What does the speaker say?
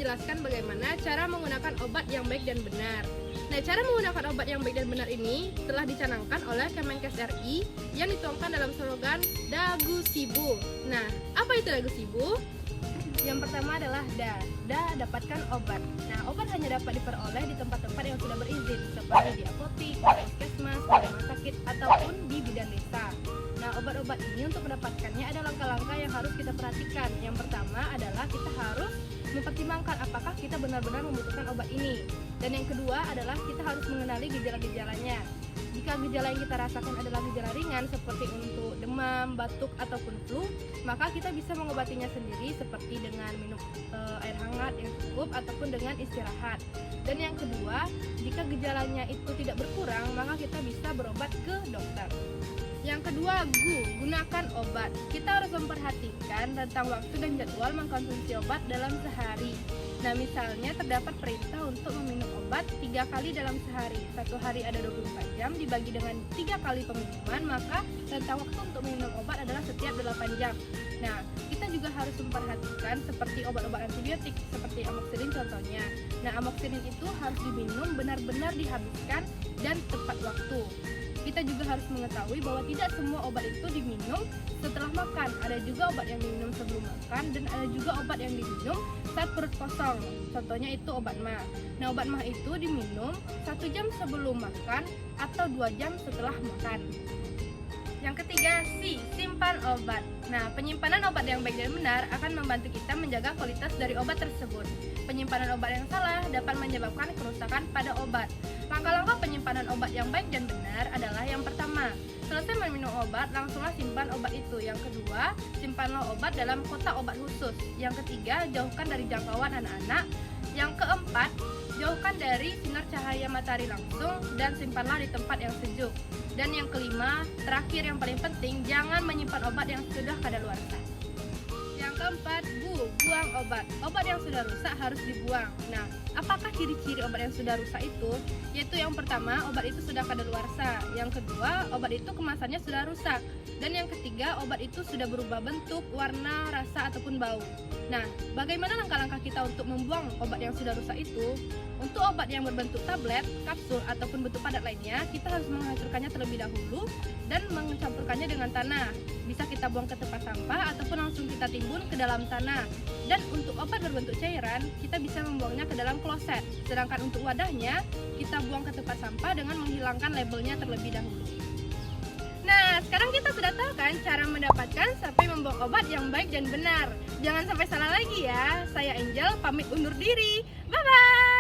menjelaskan bagaimana cara menggunakan obat yang baik dan benar. Nah, cara menggunakan obat yang baik dan benar ini telah dicanangkan oleh Kemenkes RI yang dituangkan dalam slogan Dagu Sibu. Nah, apa itu Dagu Sibu? Yang pertama adalah dapatkan obat. Nah, obat hanya dapat diperoleh di tempat-tempat yang sudah berizin, seperti di apotik, di puskesmas, di rumah sakit, ataupun di bidan desa. Nah, obat-obat ini untuk mendapatkannya ada langkah-langkah yang harus kita perhatikan. Yang pertama adalah kita harus mempertimbangkan apakah kita benar-benar membutuhkan obat ini. Dan yang kedua adalah kita harus mengenali gejala-gejalanya. Jika gejala yang kita rasakan adalah gejala ringan seperti untuk demam, batuk, ataupun flu, maka kita bisa mengobatinya sendiri seperti dengan minum air hangat yang cukup ataupun dengan istirahat. Dan yang kedua, jika gejalanya itu tidak berkurang, maka kita bisa berobat ke dokter. Yang kedua, gunakan obat. Kita harus memperhatikan tentang waktu dan jadwal mengkonsumsi obat dalam sehari. Nah, misalnya terdapat perintah untuk meminum obat 3 kali dalam sehari. Satu hari ada 24 jam, dibagi dengan 3 kali peminuman, maka rentang waktu untuk minum obat adalah setiap 8 jam. Nah, kita juga harus memperhatikan seperti obat-obat antibiotik, seperti amoxicillin contohnya. Nah, amoxicillin itu harus diminum benar-benar dihabiskan dan tepat waktu. Kita juga harus mengetahui bahwa tidak semua obat itu diminum setelah makan. Ada juga obat yang diminum sebelum makan dan ada juga obat yang diminum saat perut kosong. Contohnya itu obat MAH. Nah, obat MAH itu diminum 1 jam sebelum makan atau 2 jam setelah makan. Yang ketiga, simpan obat. Nah, penyimpanan obat yang baik dan benar akan membantu kita menjaga kualitas dari obat tersebut. Penyimpanan obat yang salah dapat menyebabkan kerusakan pada obat. Langkah-langkah penyimpanan obat yang baik dan benar adalah yang pertama, selesai meminum obat, langsunglah simpan obat itu. Yang kedua, simpanlah obat dalam kotak obat khusus. Yang ketiga, jauhkan dari jangkauan anak-anak. Yang keempat, jauhkan dari sinar cahaya matahari langsung dan simpanlah di tempat yang sejuk. Dan yang kelima, terakhir yang paling penting, jangan menyimpan obat yang sudah kadaluarsa. Yang keempat, buang obat. Obat yang sudah rusak harus dibuang. Nah, apakah ciri-ciri obat yang sudah rusak itu? Yaitu yang pertama, obat itu sudah kadaluarsa. Yang kedua, obat itu kemasannya sudah rusak. Dan yang ketiga, obat itu sudah berubah bentuk, warna, rasa, ataupun bau. Nah, bagaimana langkah-langkah kita untuk membuang obat yang sudah rusak itu? Untuk obat yang berbentuk tablet, kapsul, ataupun bentuk padat lainnya, kita harus menghancurkannya terlebih dahulu dan mencampurkannya dengan tanah. Bisa kita buang ke tempat sampah ataupun langsung kita timbun ke dalam tanah. Dan untuk obat berbentuk cairan, kita bisa membuangnya ke dalam kloset. Sedangkan untuk wadahnya, kita buang ke tempat sampah dengan menghilangkan labelnya terlebih dahulu. Nah, sekarang kita sudah tahu kan cara mendapatkan sampai membuang obat yang baik dan benar. Jangan sampai salah lagi ya. Saya Angel, pamit undur diri. Bye-bye!